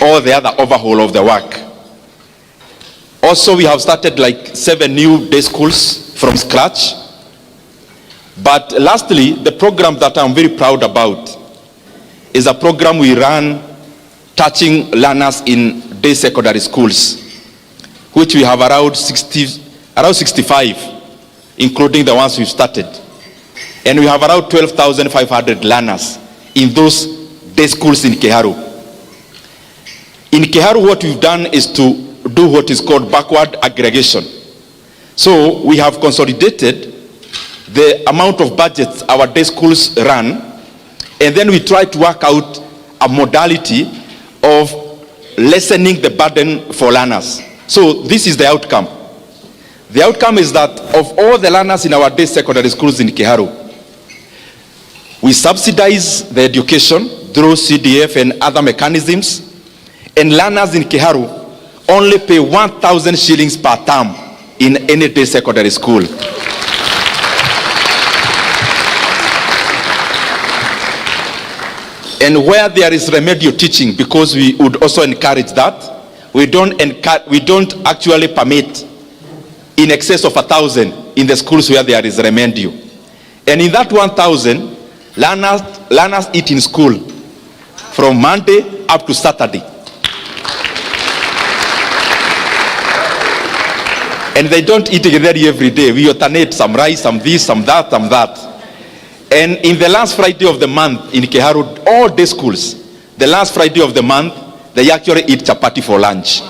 all the other overhaul of the work. Also, we have started like 7 new day schools from scratch. But lastly, the program that I'm very proud about is a program we run touching learners in day secondary schools, which we have around 65, including the ones we've started. And we have around 12,500 learners in those day schools in Kiharu. In Kiharu, what we've done is to do what is called backward aggregation. So we have consolidated the amount of budgets our day schools run, and then we try to work out a modality of lessening the burden for learners. So this is the outcome. The outcome is that of all the learners in our day secondary schools in Kiharu, we subsidize the education through CDF and other mechanisms, and learners in Kiharu only pay 1,000 shillings per term in any day secondary school. And where there is remedial teaching, because we would also encourage that, we don't actually permit in excess of 1,000 in the schools where there is remedial. And in that 1,000, learners eat in school from Monday up to Saturday. And they don't eat together every day. We alternate some rice, some this, some that, some that. And in the last Friday of the month in Kiharu, all day schools, the last Friday of the month, they actually eat chapati for lunch.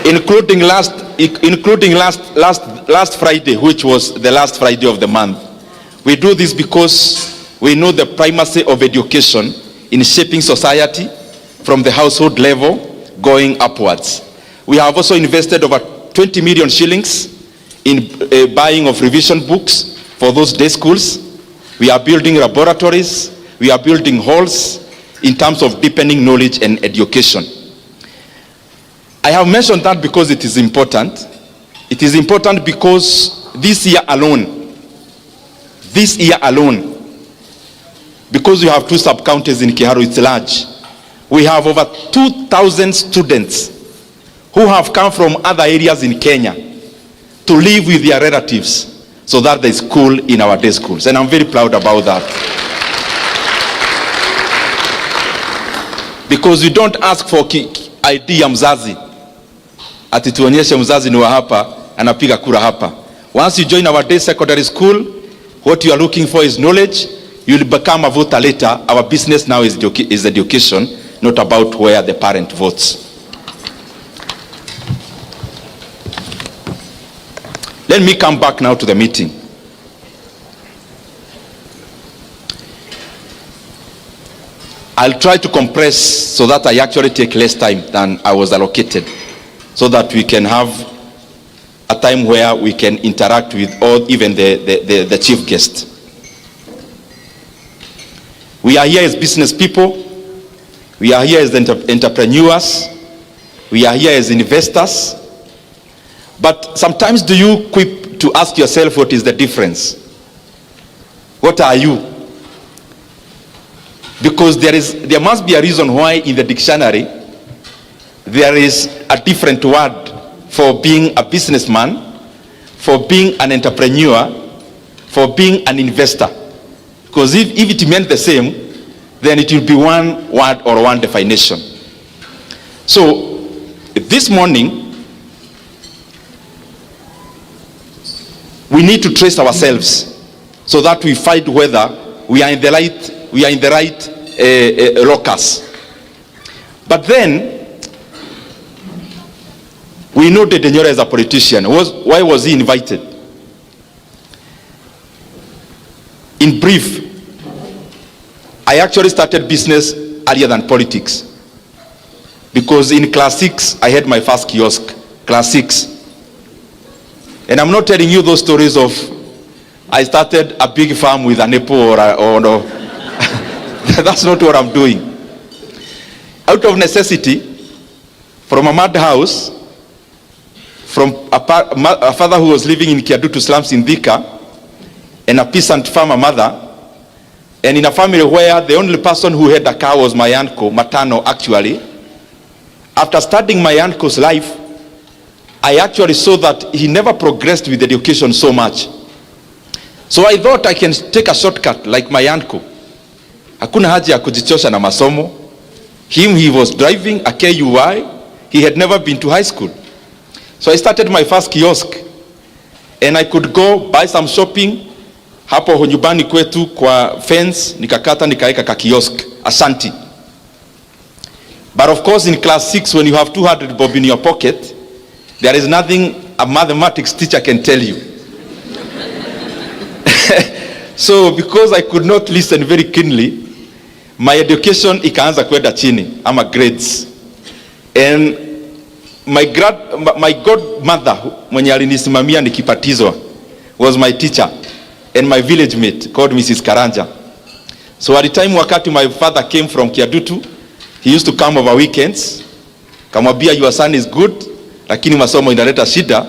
Including last Friday, which was the last Friday of the month. We do this because we know the primacy of education in shaping society from the household level going upwards. We have also invested over 20 million shillings in buying of revision books for those day schools. We are building laboratories. We are building halls in terms of deepening knowledge and education. I have mentioned that because it is important. It is important because this year alone, because we have 2 sub-counties in Kiharu, it's large. We have over 2,000 students who have come from other areas in Kenya to live with their relatives so that they school in our day schools. And I'm very proud about that. Because we don't ask for ID ya mzazi. Ati tuonyeshe mzazi ni wa hapa, anapiga kura hapa. Once you join our day secondary school, what you are looking for is knowledge. You'll become a voter later. Our business now is education, not about where the parent votes. Let me come back now to the meeting. I'll try to compress so that I actually take less time than I was allocated, so that we can have a time where we can interact with all, even the chief guest. We are here as business people. We are here as entrepreneurs. We are here as investors. But sometimes do you quip to ask yourself, what is the difference? What are you? Because there must be a reason why in the dictionary there is a different word for being a businessman, for being an entrepreneur, for being an investor. Because if it meant the same, then it will be one word or one definition. So this morning, we need to trace ourselves so that we find whether we are in the right locus. But then we know that Nyoro is a politician. Why was he invited? In brief, I actually started business earlier than politics, because in class 6 I had my first kiosk, class 6. And I'm not telling you those stories of I started a big farm with an apple or no. That's not what I'm doing. Out of necessity, from a mud house, from a father who was living in Kiadutu slums in Thika, and a peasant farmer mother, And in a family where the only person who had a car was my uncle, maternal actually, after studying my uncle's life, I actually saw that he never progressed with education so much. So I thought I can take a shortcut like my uncle. Hakuna haja ya kujichosha na masomo. He was driving a KUI. He had never been to high school. So I started my first kiosk. And I could go buy some shopping. Hapo nyumbani kwetu kwa fence, nikakata nikaeka ka kiosk, Ashanti. But of course in class 6, when you have 200 bob in your pocket, there is nothing a mathematics teacher can tell you. So because I could not listen very keenly, my education ikaanza kwenda chini, ama grades. And my godmother mwenye alinisimamia nikipatizwa was my teacher and my village mate called Mrs. Karanja. So at the time wakati my father came from Kiadutu, he used to come over weekends. Kamwambia your son is good, lakini masomo inaleta shida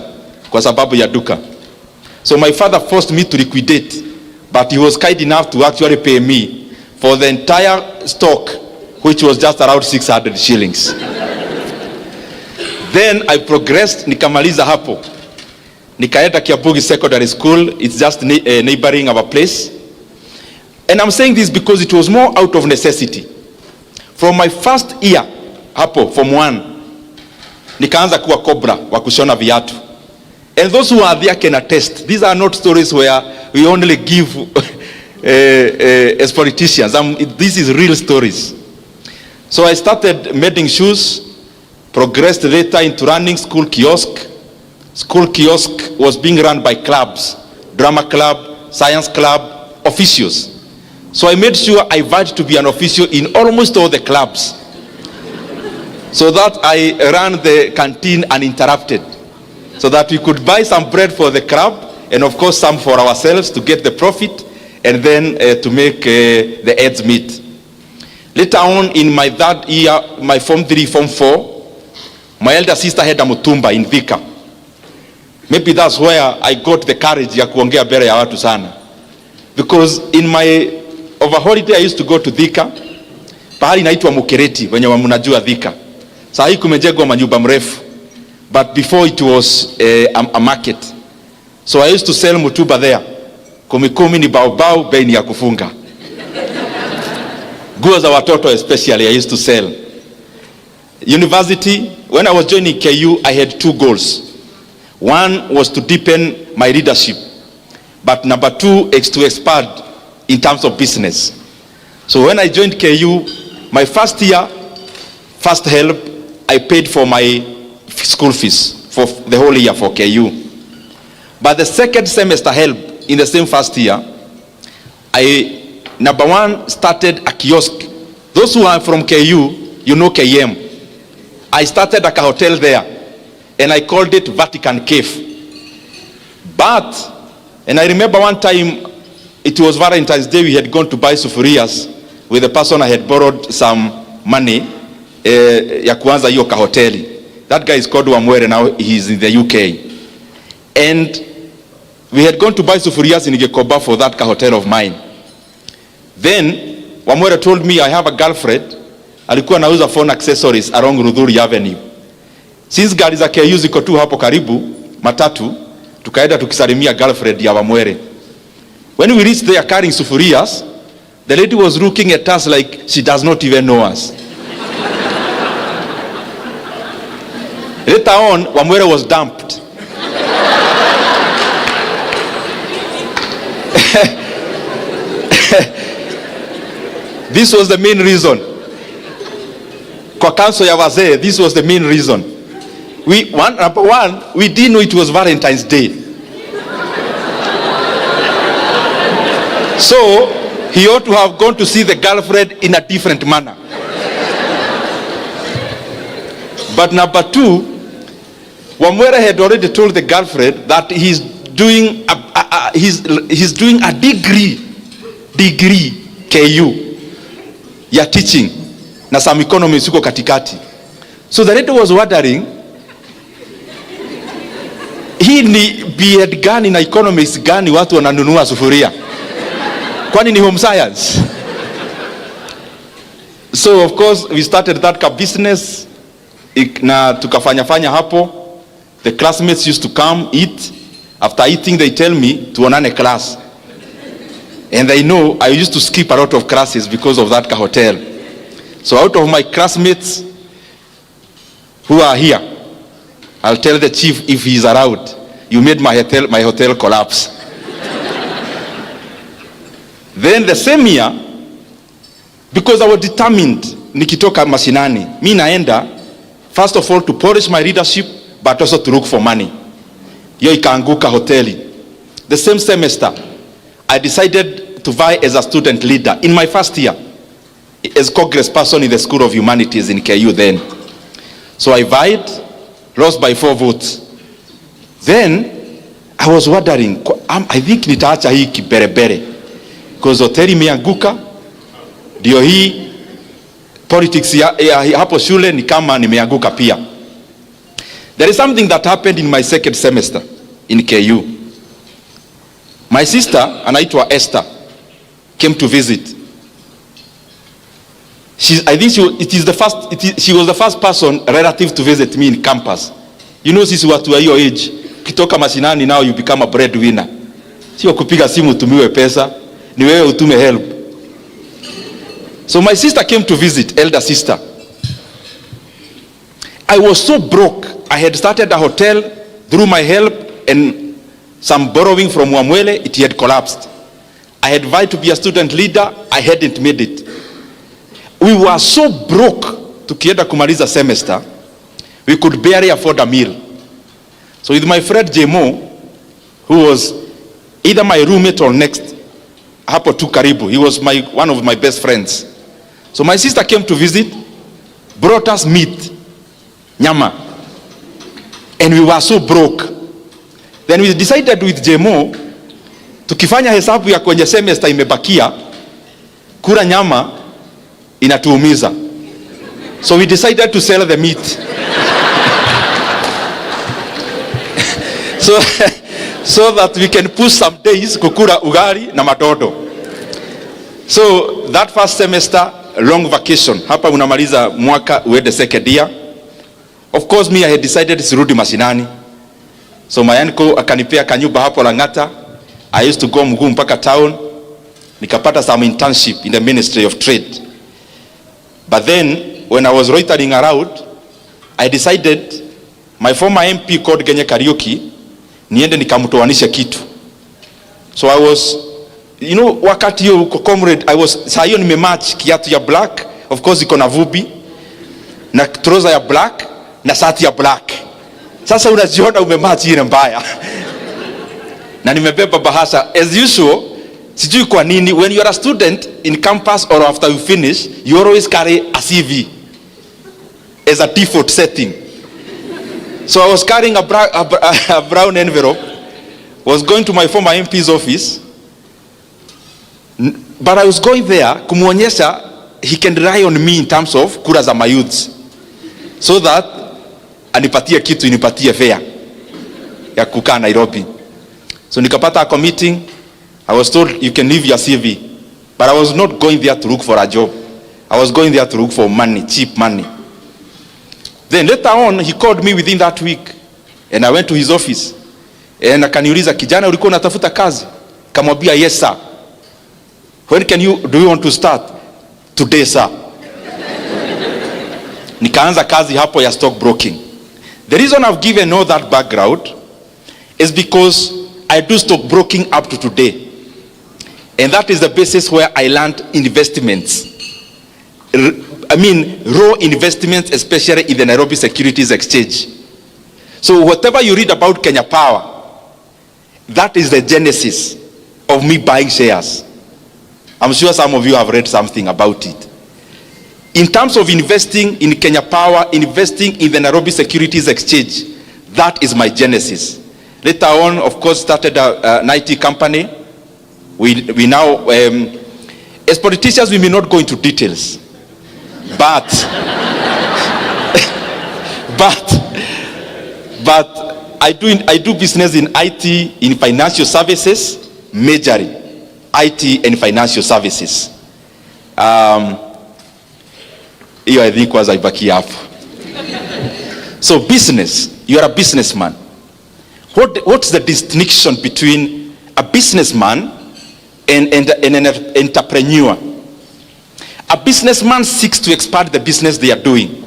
kwa sababu ya duka. So my father forced me to liquidate, but he was kind enough to actually pay me for the entire stock, which was just around 600 shillings. Then I progressed, nikamaliza hapo. Nikaenda Kiabugi Secondary School, it's just neighboring our place. And I'm saying this because it was more out of necessity. From my first year, hapo, Form 1, nikaanza kuwa cobra wa kushona viatu. And those who are there can attest. These are not stories where we only give as politicians. This is real stories. So I started mending shoes, progressed later into running school kiosk. School kiosk was being run by clubs, drama club, science club, officials. So I made sure I vowed to be an official in almost all the clubs, so that I ran the canteen uninterrupted, so that we could buy some bread for the club, and of course some for ourselves to get the profit, and then to make the ends meet. Later on in my third year, my Form 3, Form 4, my elder sister had a mutumba in Thika. Maybe that's where I got the courage ya kuongea mbele ya watu sana. Because in my over holiday I used to go to Thika. Pahali inaitwa Mukereti, wenye mnajua Thika. Saa hii kumejengwa manyumba mrefu. But before it was a market. So I used to sell mutuba there. Kumi ni baobao, bei ni ya kufunga. Nguo za watoto especially I used to sell. University, when I was joining KU, I had two goals. One was to deepen my leadership, but number two is to expand in terms of business. So when I joined KU, my first year, first help, I paid for my school fees for the whole year for KU. But the second semester help in the same first year, I, number one, started a kiosk. Those who are from KU, you know KM. I started a hotel there, and I called it Vatican Cave. But, and I remember one time, it was Valentine's Day, we had gone to buy sufurias with the person I had borrowed some money ya kuanza hiyo kahoteli. That guy is called Wamwere, now he's in the UK. And we had gone to buy sufurias in Gekoba for that hotel of mine. Then, Wamwere told me I have a girlfriend, alikuwa nauza phone accessories along Rudhuri Avenue. Since gari za KU ziko tu hapo karibu, matatu, tukaenda tukisalimia girlfriend ya Wamwere. When we reached there carrying sufurias, the lady was looking at us like she does not even know us. Later on, Wamwere was dumped. This was the main reason. Kwa council ya wazee, this was the main reason. Number one, we didn't know it was Valentine's Day. So, he ought to have gone to see the girlfriend in a different manner. But number two, Wamwere had already told the girlfriend that he's doing a degree KU ya teaching na some economics uko katikati. So the lady was wondering, hii ni B.Ed gani na economics gani watu wananunua sufuria? Kwani ni home science? So of course we started that business na tukafanya hapo. The classmates used to come eat. After eating they tell me tuonane class. And they know I used to skip a lot of classes because of that hotel. So out of my classmates who are here, I'll tell the chief if he's around, you made my hotel collapse. Then the same year, because I was determined, nikitoka mashinani, mi naenda, first of all to polish my leadership, but also to look for money. Yo ikaanguka hoteli. The same semester, I decided to vie as a student leader in my first year, as Congress person in the School of Humanities in KU then. So I vied, lost by 4 votes. Then I was wondering, I think nitaacha hii kiberebere, because hoteli imeanguka, ndio hii politics ya hapo shule ni kama nimeanguka pia. There is something that happened in my second semester in KU. My sister, anaitwa Esther, came to visit. I think she was the first person relative to visit me in campus. You know, sisi watu wa hiyo age, kitoka mashinani now you become a breadwinner. Sio kupiga simu utumiwe pesa, ni wewe utume help. So my sister came to visit, elder sister. I was so broke. I had started a hotel through my help and some borrowing from Wamwele, it had collapsed. I had vowed to be a student leader, I hadn't made it. We were so broke, tukienda kumaliza semester, we could barely afford a meal. So with my friend Jemo, who was either my roommate or next, hapo tu karibu, he was one of my best friends. So my sister came to visit, brought us meat, nyama, and we were so broke. Then we decided with Jemo, tukifanya hesabu ya kwenye semester imebakia, kula nyama inatuumiza. So we decided to sell the meat. so that we can push some days kukula ugali na matodo. So that first semester, long vacation. Hapa unamaliza mwaka uende second year. Of course me I had decided sirudi mashinani. So my uncle akanipea kanyumba hapo Lang'ata. I used to go mguu mpaka town. Nikapata some internship in the Ministry of Trade. But then when I was loitering around, I decided my former MP called Genye Kariuki, niende nikamtoanisha kitu. So I was, you know, wakati yo comrade, saa hiyo nimematch kiatu ya black, of course iko na vubi, na trouser ya black, na shati ya black. Sasa unajiona umematch ile mbaya. Na nimebeba bahasha as usual. Sijui kwa nini, when you are a student in campus or after you finish, you always carry a CV as a default setting. So I was carrying a brown envelope, was going to my former MP's office, but I was going there kumuonyesha he can rely on me in terms of kura za my youths, so that anipatie kitu, inipatie fare ya kukaa Nairobi. So nikapata a meeting. I was told you can leave your CV, but I was not going there to look for a job. I was going there to look for money, cheap money. Then later on, he called me within that week, and I went to his office. And akaniuliza, kijana ulikuwa unatafuta kazi? Kamwambia, yes sir. When do you want to start? Today sir. Nikaanza kazi hapo ya stock broking. The reason I've given all that background is because I do stock broking up to today. And that is the basis where I learned investments. Raw investments, especially in the Nairobi Securities Exchange. So whatever you read about Kenya Power, that is the genesis of me buying shares. I'm sure some of you have read something about it. In terms of investing in Kenya Power, investing in the Nairobi Securities Exchange, that is my genesis. Later on, of course, started an IT company. We now, as politicians, we may not go into details, but I do business in IT, in financial services, majorly. IT and financial services. I think was ibaki hapo. So business, you are a businessman. What's the distinction between a businessman and an entrepreneur? A businessman seeks to expand the business they are doing.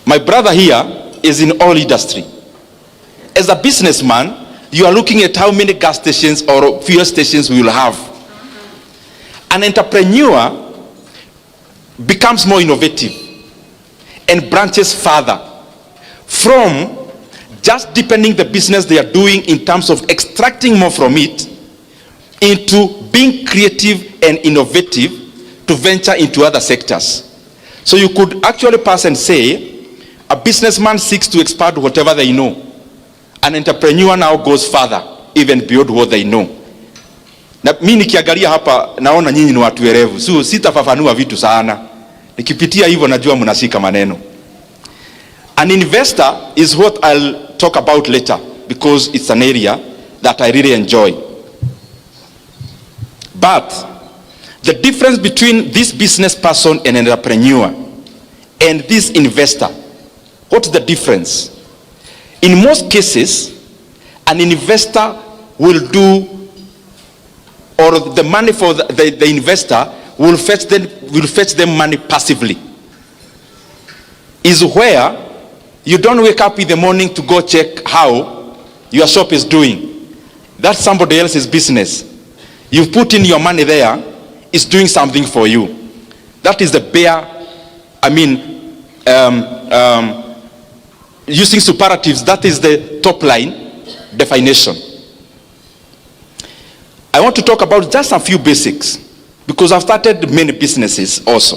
My brother here is in oil industry. As a businessman, you are looking at how many gas stations or fuel stations we will have. An entrepreneur becomes more innovative and branches further from just deepening the business they are doing in terms of extracting more from it into being creative and innovative to venture into other sectors. So you could actually pass and say a businessman seeks to expand whatever they know. An entrepreneur now goes further even beyond what they know. Na mimi nikiangalia hapa naona nyinyi ni watu werevu. So sitafafanua vitu sana. Nikipitia hivyo najua mnashika maneno. An investor is what I'll talk about later because it's an area that I really enjoy. But the difference between this business person and an entrepreneur and this investor, what's the difference? In most cases, an investor will do, or the money for the investor will fetch them money passively. Is where you don't wake up in the morning to go check how your shop is doing. That's somebody else's business. You've put in your money there, it's doing something for you. That is the bare, using superlatives, that is the top line definition. I want to talk about just a few basics because I've started many businesses also.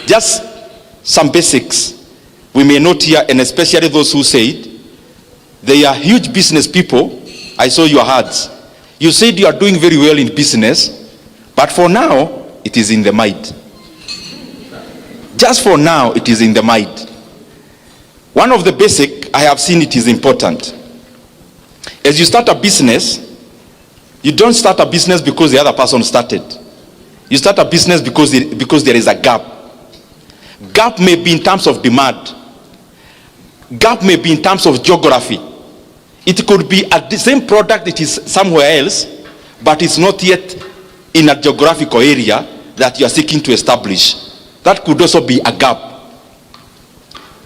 Just some basics we may note here, and especially those who said they are huge business people. I saw your hearts. You said you are doing very well in business, but for now it is in the mind. Just for now it is in the mind. One of the basic, I have seen it is important. As you start a business, you don't start a business because the other person started. You start a business because there is a gap. Gap may be in terms of demand. Gap may be in terms of geography. It could be the same product, it is somewhere else, but it's not yet in a geographical area that you are seeking to establish. That could also be a gap.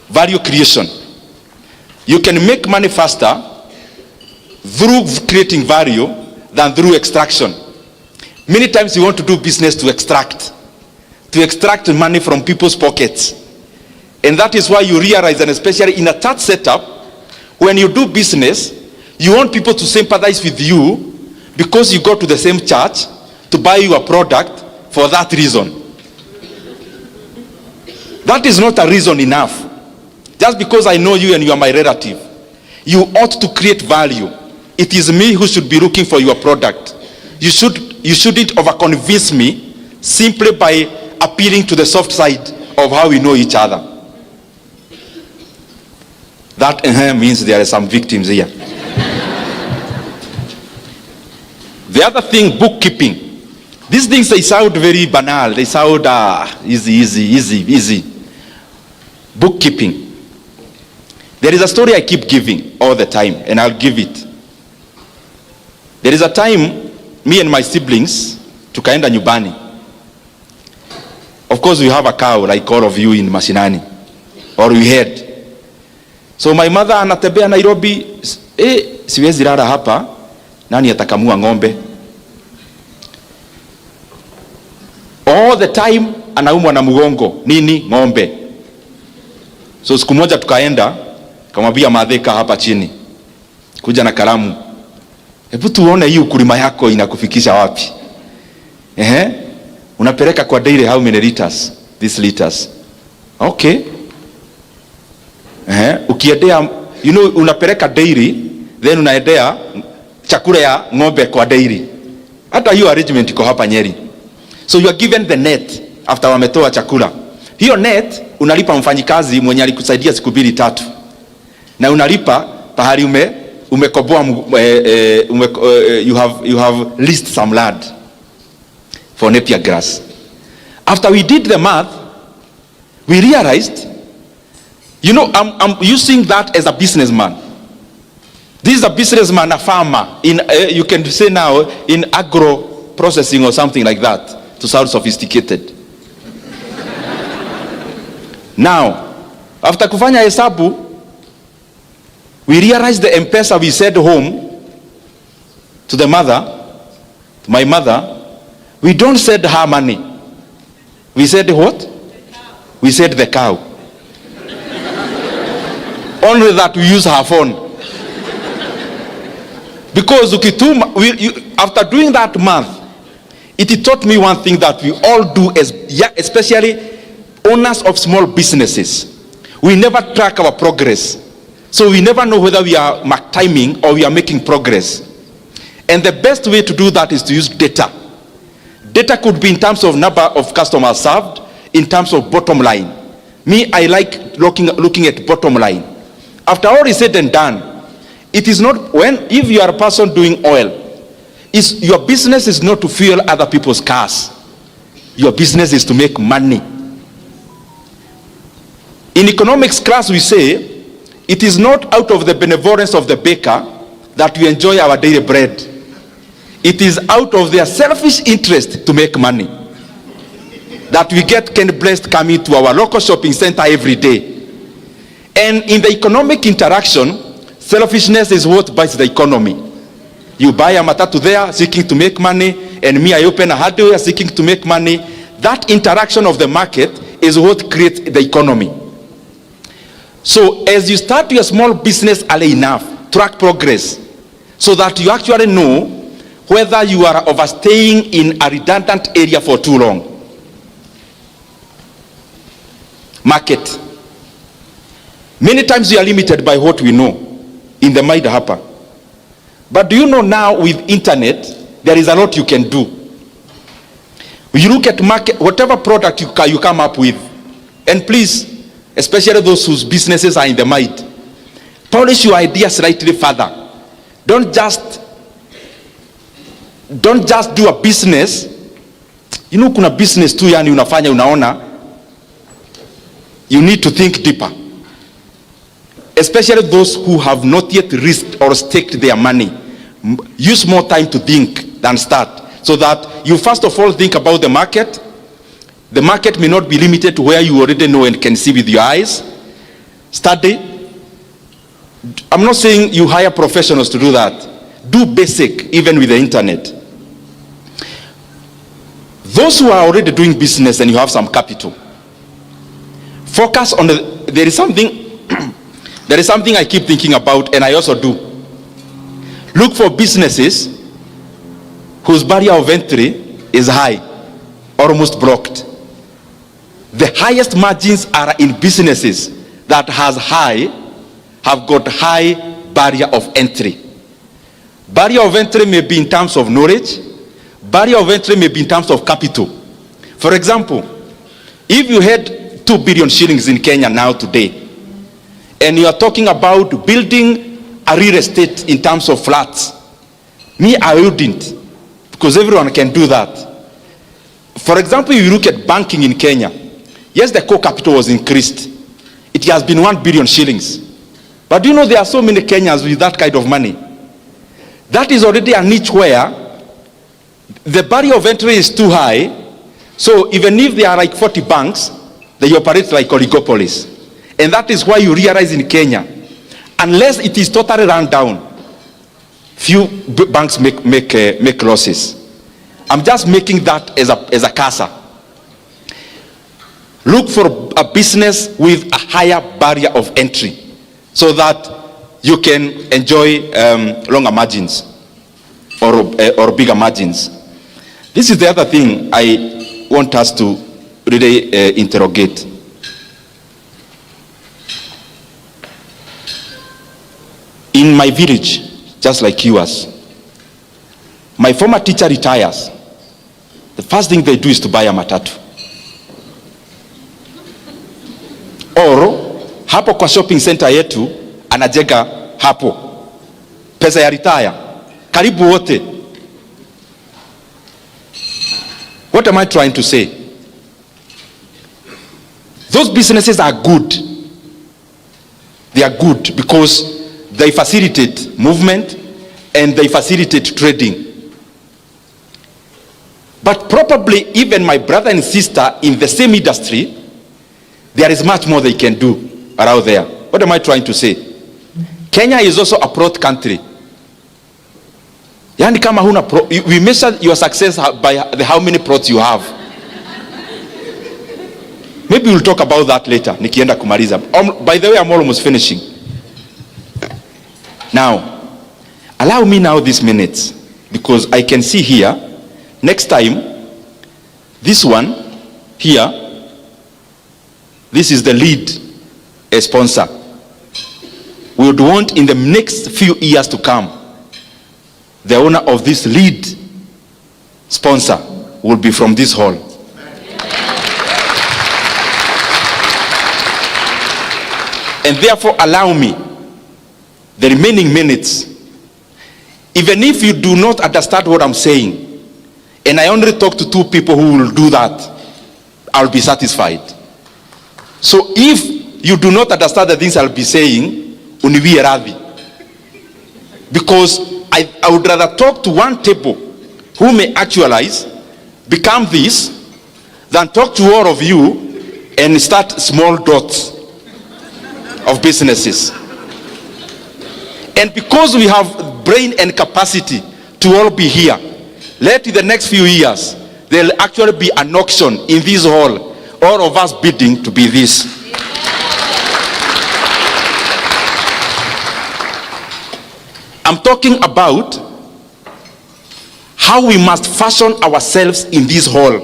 Value creation. You can make money faster through creating value than through extraction. Many times you want to do business to extract money from people's pockets. And that is why you realize, and especially in a church setup, when you do business, you want people to sympathize with you because you go to the same church to buy your product for that reason. That is not a reason enough. Just because I know you and you are my relative, you ought to create value. It is me who should be looking for your product. You shouldn't overconvince me simply by appealing to the soft side of how we know each other. That means there are some victims here. The other thing, bookkeeping. These things, they sound very banal. They sound easy. Bookkeeping. There is a story I keep giving all the time, and I'll give it. There is a time, me and my siblings, tukaenda nyumbani. Of course, we have a cow like all of you in Mashinani, or we had. So my mother anatembea Nairobi, siwezi lala hapa, nani atakamua ng'ombe? All the time anaumwa na mgongo, nini? Ng'ombe. So siku moja tukaenda, kamwambia madheka hapa chini, kuja na kalamu. Hebu tuone hii ukulima yako inakufikisha wapi? Unapeleka kwa dairy how many liters? These liters. Okay. Ukiendea, unapeleka dairy, then unaendea chakula ya ng'ombe kwa dairy. Hata hiyo arrangement iko hapa Nyeri. So you are given the net after wametoa chakula. Hiyo net unalipa mfanyikazi mwenye alikusaidia siku 2-3. Na unalipa pahali you have leased some land for napier grass. After we did the math, we realized, you know, I'm using that as a businessman. This is a businessman, a farmer, in you can say now in agro processing or something like that, to sound sophisticated. Now, after kufanya hesabu, we realized the M-Pesa we sent home to the mother, to my mother, we don't send her money. We said what? We said the cow. Only that we use her phone. Because after doing that math, it taught me one thing that we all do, especially owners of small businesses. We never track our progress. So we never know whether we are mark timing or we are making progress. And the best way to do that is to use data. Data could be in terms of number of customers served, in terms of bottom line. Me, I like looking at bottom line. After all is said and done, it is not if you are a person doing oil, your business is not to fuel other people's cars. Your business is to make money. In economics class we say, it is not out of the benevolence of the baker that we enjoy our daily bread. It is out of their selfish interest to make money that we get Ken Blessed coming to our local shopping center every day. And in the economic interaction, selfishness is what buys the economy. You buy a matatu there seeking to make money, and me, I open a hardware seeking to make money. That interaction of the market is what creates the economy. So as you start your small business early enough, track progress so that you actually know whether you are overstaying in a redundant area for too long. Market. Many times we are limited by what we know in the mind hapa. But do you know now with internet, there is a lot you can do. You look at market, whatever product you come up with, and please, especially those whose businesses are in the mind, polish your idea slightly further. Don't just do a business. You know, kuna business tu yani unafanya unaona. You need to think deeper. Especially those who have not yet risked or staked their money. Use more time to think than start. So that you first of all think about the market. The market may not be limited to where you already know and can see with your eyes. Study. I'm not saying you hire professionals to do that. Do basic, even with the internet. Those who are already doing business and you have some capital, focus on there is something I keep thinking about, and I also do. Look for businesses whose barrier of entry is high, almost blocked. The highest margins are in businesses that have got high barrier of entry. Barrier of entry may be in terms of knowledge. Barrier of entry may be in terms of capital. For example, if you had 2 billion shillings in Kenya now today, and you are talking about building a real estate in terms of flats, me, I wouldn't, because everyone can do that. For example, if you look at banking in Kenya, yes, the core capital was increased. It has been 1 billion shillings. But do you know there are so many Kenyans with that kind of money? That is already a niche where the barrier of entry is too high. So even if there are like 40 banks, they operate like oligopolies. And that is why you realize in Kenya, unless it is totally run down, few banks make losses. I'm just making that as a CASA. Look for a business with a higher barrier of entry so that you can enjoy longer margins or bigger margins. This is the other thing I want us to really interrogate. In my village, just like yours, my former teacher retires. The first thing they do is to buy a matatu. Or hapo kwa shopping center yetu anajenga hapo. pesa ya retire, karibu wote. What am I trying to say? Those businesses are good. They are good because they facilitate movement and they facilitate trading. But probably even my brother and sister in the same industry, there is much more they can do around there. What am I trying to say? Kenya is also a broad country. Yani kama huna we measure your success by how many plots you have. Maybe we'll talk about that later. Nikienda kumaliza. By the way, I'm almost finishing. Now, allow me now these minutes, because I can see here, next time, this one here, this is the lead sponsor. We would want in the next few years to come, the owner of this lead sponsor will be from this hall. And therefore allow me the remaining minutes, even if you do not understand what I'm saying, and I only talk to 2 people who will do that, I'll be satisfied. So if you do not understand the things I'll be saying, uniwie radhi. Because I would rather talk to 1 table who may actualize, become this, than talk to all of you and start small dots of businesses. And because we have brain and capacity to all be here, let in the next few years, there'll actually be an auction in this hall, all of us bidding to be this. I'm talking about how we must fashion ourselves in this hall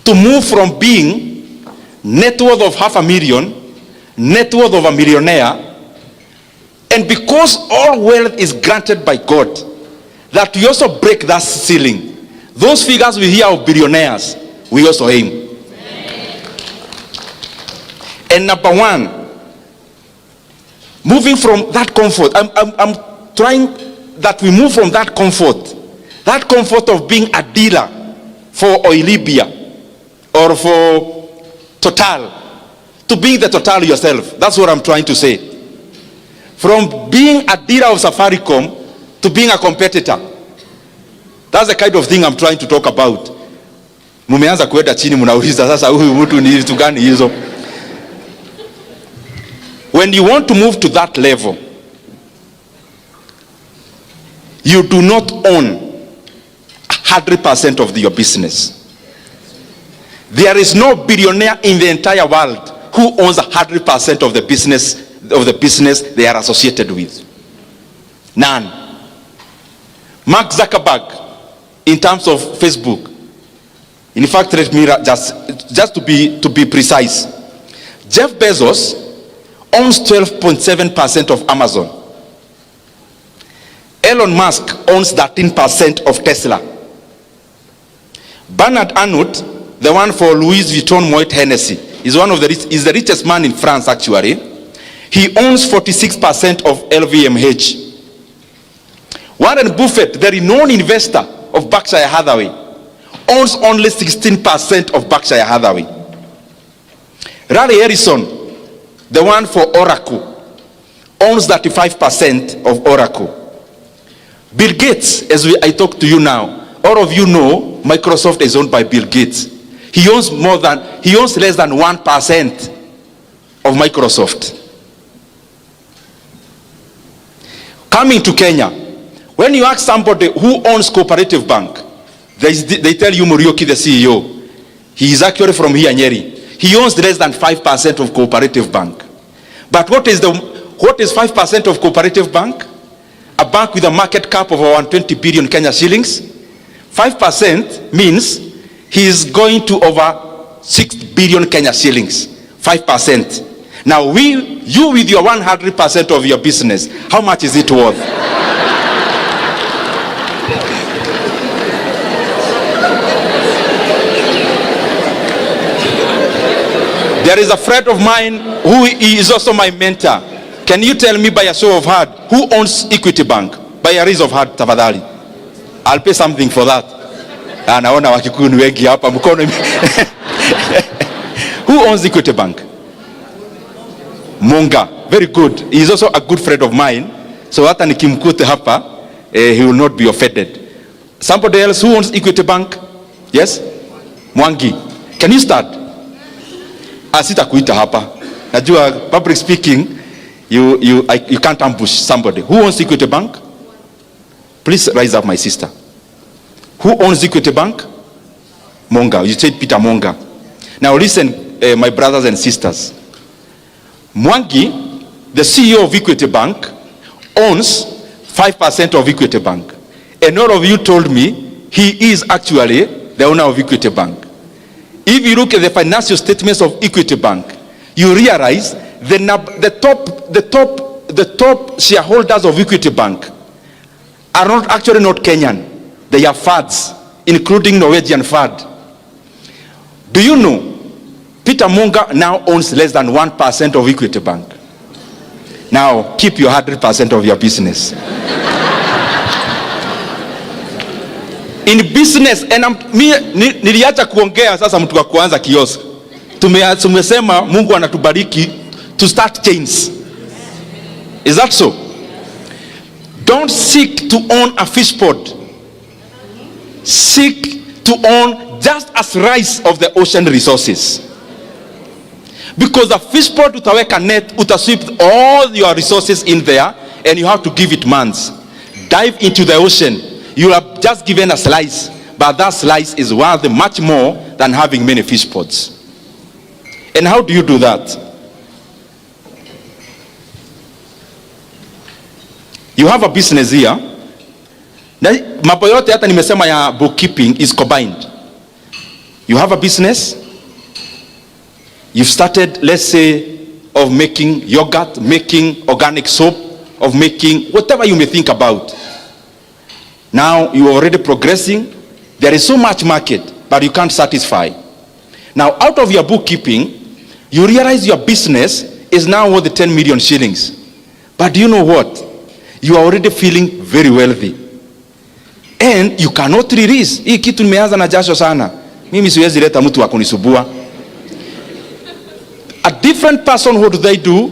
to move from being net worth of 500,000, net worth of a millionaire, and because all wealth is granted by God, that we also break that ceiling. Those figures we hear of billionaires, we also aim. And number 1, moving from that comfort, I'm trying that we move from that comfort of being a dealer for Oilibia or for Total, to being the Total yourself. That's what I'm trying to say. From being a dealer of Safaricom to being a competitor. That's the kind of thing I'm trying to talk about. Mumeanza kuenda chini mnauliza sasa huyu mtu ni vitu gani hizo? When you want to move to that level, you do not own 100% of your business. There is no billionaire in the entire world who owns 100% of the business they are associated with. None. Mark Zuckerberg, in terms of Facebook, in fact, let me just to be precise, Jeff Bezos owns 12.7% of Amazon. Elon Musk owns 13% of Tesla. Bernard Arnault, the one for Louis Vuitton Moet Hennessy, is is the richest man in France actually. He owns 46% of LVMH. Warren Buffett, the renowned investor of Berkshire Hathaway, owns only 16% of Berkshire Hathaway. Larry Ellison, the one for Oracle, owns 35% of Oracle. Bill Gates, as I talk to you now, all of you know Microsoft is owned by Bill Gates. He owns less than 1% of Microsoft. Coming to Kenya, when you ask somebody who owns Cooperative Bank, they tell you Muriuki, the CEO. He is actually from here, Nyeri. He owns less than 5% of Cooperative Bank. But what is 5% of Cooperative Bank? A bank with a market cap of around 20 billion Kenya shillings. 5% means he is going to over 6 billion Kenya shillings. 5%. Now you with your 100% of your business, how much is it worth? There is a friend of mine who is also my mentor, Can you tell me by a show of hand who owns Equity Bank? By a raise of hand, tafadhali. I'll pay something for that. Naona Wakikuyu ni wengi hapa mkono. Who owns Equity Bank? Monga. Very good. He is also a good friend of mine. So hata nikimkute hapa, he will not be offended. Somebody else who owns Equity Bank? Yes? Mwangi. Can you start? Sitakuita hapa. Najua public speaking, you can't ambush somebody. Who owns Equity Bank? Please rise up, my sister. Who owns Equity Bank? Monga. You said Peter Monga. Now listen, my brothers and sisters. Mwangi, the CEO of Equity Bank, owns 5% of Equity Bank. And all of you told me he is actually the owner of Equity Bank. If you look at the financial statements of Equity Bank, you realize the top shareholders of Equity Bank are not actually not Kenyan. They are fads, including Norwegian fad. Do you know Peter Monga now owns less than 1% of Equity Bank? Now keep your 100% of your business. In business, and niliacha kuongea sasa mtu wa kuanza kiosk. Tumesema Mungu anatubariki to start chains. Is that so? Don't seek to own a fish pond. Seek to own just a slice of the ocean resources. Because the fish pond utaweka net, utasweep all your resources in there, and you have to give it months. Dive into the ocean. You have just given a slice, but that slice is worth much more than having many fish ponds. And how do you do that? You have a business here. Mambo yote hata nimesema ya bookkeeping is combined. You have a business. You've started, let's say, of making yogurt, making organic soap, of making whatever you may think about. Now you are already progressing. There is so much market, but you can't satisfy. Now out of your bookkeeping, you realize your business is now worth 10 million shillings. But do you know what? You are already feeling very wealthy. And you cannot release. Hii kitu nimeanza na jasho sana. Mimi siwezi leta mtu wa kunisubua. A different person, what do they do?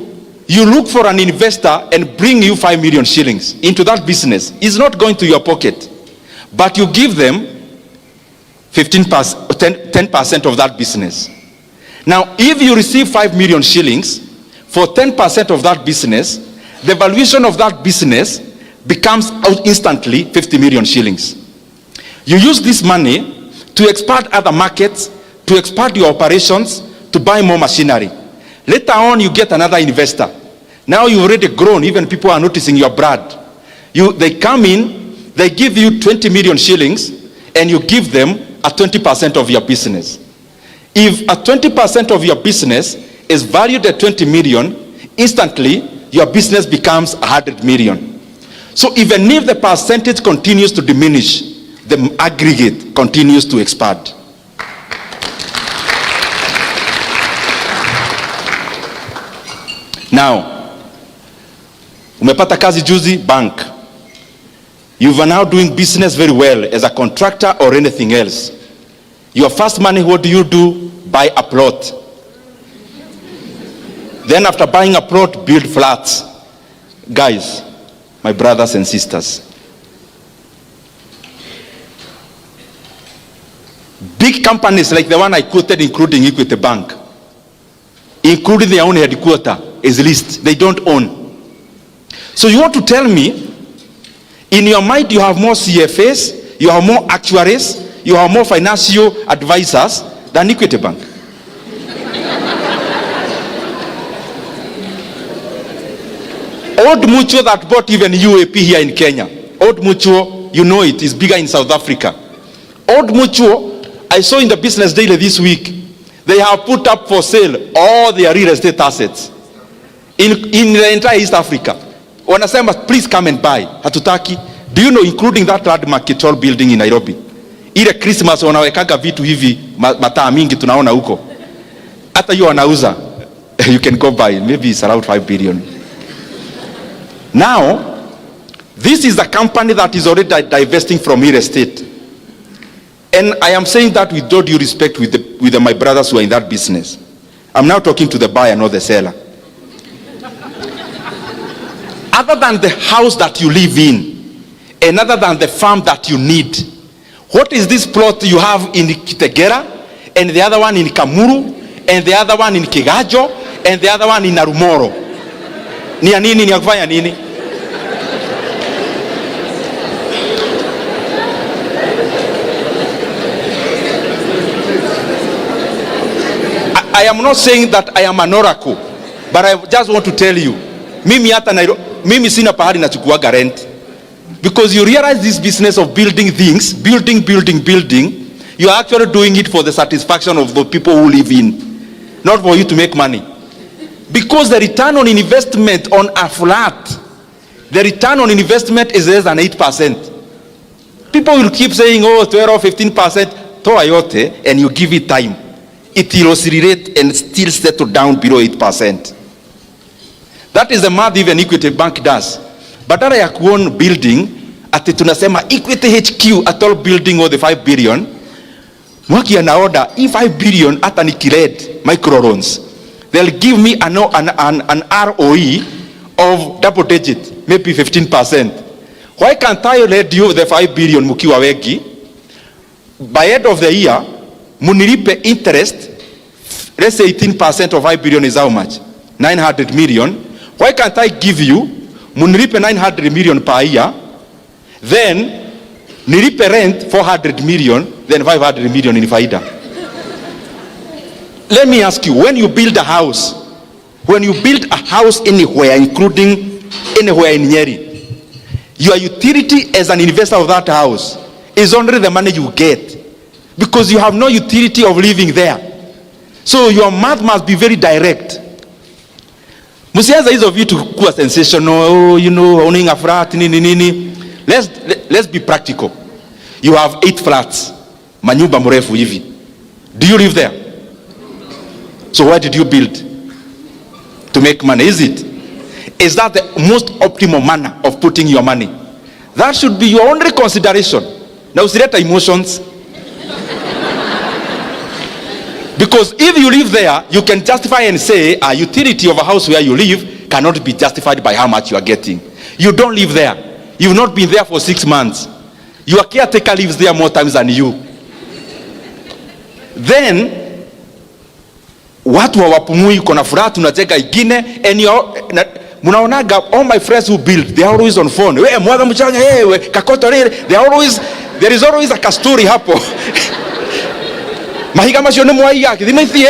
You look for an investor and bring you 5 million shillings into that business. It's not going to your pocket. But you give them 10% of that business. Now, if you receive 5 million shillings for 10% of that business, the valuation of that business becomes instantly 50 million shillings. You use this money to expand other markets, to expand your operations, to buy more machinery. Later on, you get another investor. Now you've already grown, even people are noticing your brand. They come in, they give you 20 million shillings, and you give them a 20% of your business. If a 20% of your business is valued at 20 million, instantly your business becomes 100 million. So even if the percentage continues to diminish, the aggregate continues to expand. Now, umepata kazi juzi, bank. You are now doing business very well as a contractor or anything else. Your first money, what do? Buy a plot. Then after buying a plot, build flats. Guys, my brothers and sisters, big companies like the one I quoted, including Equity Bank, including their own headquarters, is leased. They don't own. So you want to tell me, in your mind you have more CFAs, you have more actuaries, you have more financial advisors than Equity Bank? Old Mutual that bought even UAP here in Kenya. Old Mutual, you know it, is bigger in South Africa. Old Mutual, I saw in the Business Daily this week, they have put up for sale all their real estate assets in the entire East Africa. Wanasema, please come and buy. Hatutaki. Do you know, including that landmark tall building in Nairobi? Ile Christmas wanawekaga vitu hivi, mataa mingi tunaona huko. Hata hiyo wanauza. You can go buy. Maybe it's around 5 billion. Now, this is a company that is already divesting from real estate. And I am saying that with all due respect with my brothers who are in that business. I'm now talking to the buyer, not the seller. Other than the house that you live in, and other than the farm that you need, what is this plot you have in Kitegera, and the other one in Kamuru, and the other one in Kigajo, and the other one in Narumoro? Ni ya nini, ni ya kufanya nini? I am not saying that I am an oracle, but I just want to tell you, mimi sina pahali nachukuaga rent. Because you realize this business of building things, building, you are actually doing it for the satisfaction of the people who live in, not for you to make money. Because the return on investment on a flat, the return on investment is less than 8%. People will keep saying, oh, 12 or 15%, toa yote, and you give it time. It will oscillate and still settle down below 8%. That is the math even Equity Bank does. Badala ya kuona building, ati tunasema Equity HQ at all building or the 5 billion, mwaki ana order, 5 billion ata ni kired micro loans. They'll give me an ROE of double digit, maybe 15%. Why can't I lend you the 5 billion mukiwa wengi? By end of the year, munilipe interest, let's say 18% of 5 billion is how much? 900 million. Why can't I give you, munilipe 900 million per year, then nilipe rent 400 million, then 500 million in faida. Let me ask you, when you build a house anywhere, including anywhere in Nyeri, your utility as an investor of that house is only the money you get, because you have no utility of living there. So your math must be very direct. Musianza hizo vitu kuwa sensational, owning a flat, nini. Let's be practical. You have 8 flats, manyumba mrefu hivi. Do you live there? So why did you build? To make money, is it? Is that the most optimal manner of putting your money? That should be your only consideration. Now, usileta emotions. Because if you live there, you can justify and say a utility of a house where you live cannot be justified by how much you are getting. You don't live there. You've not been there for 6 months. Your caretaker lives there more times than you. Then, watu hawapumui, kuna furaha tunacheka ingine, and munaonaga all my friends who build, they are always on phone. We mwaga mchanga, we kakoto rele, there is always a story hapo. Mahiga masione mwai yake, dimaithi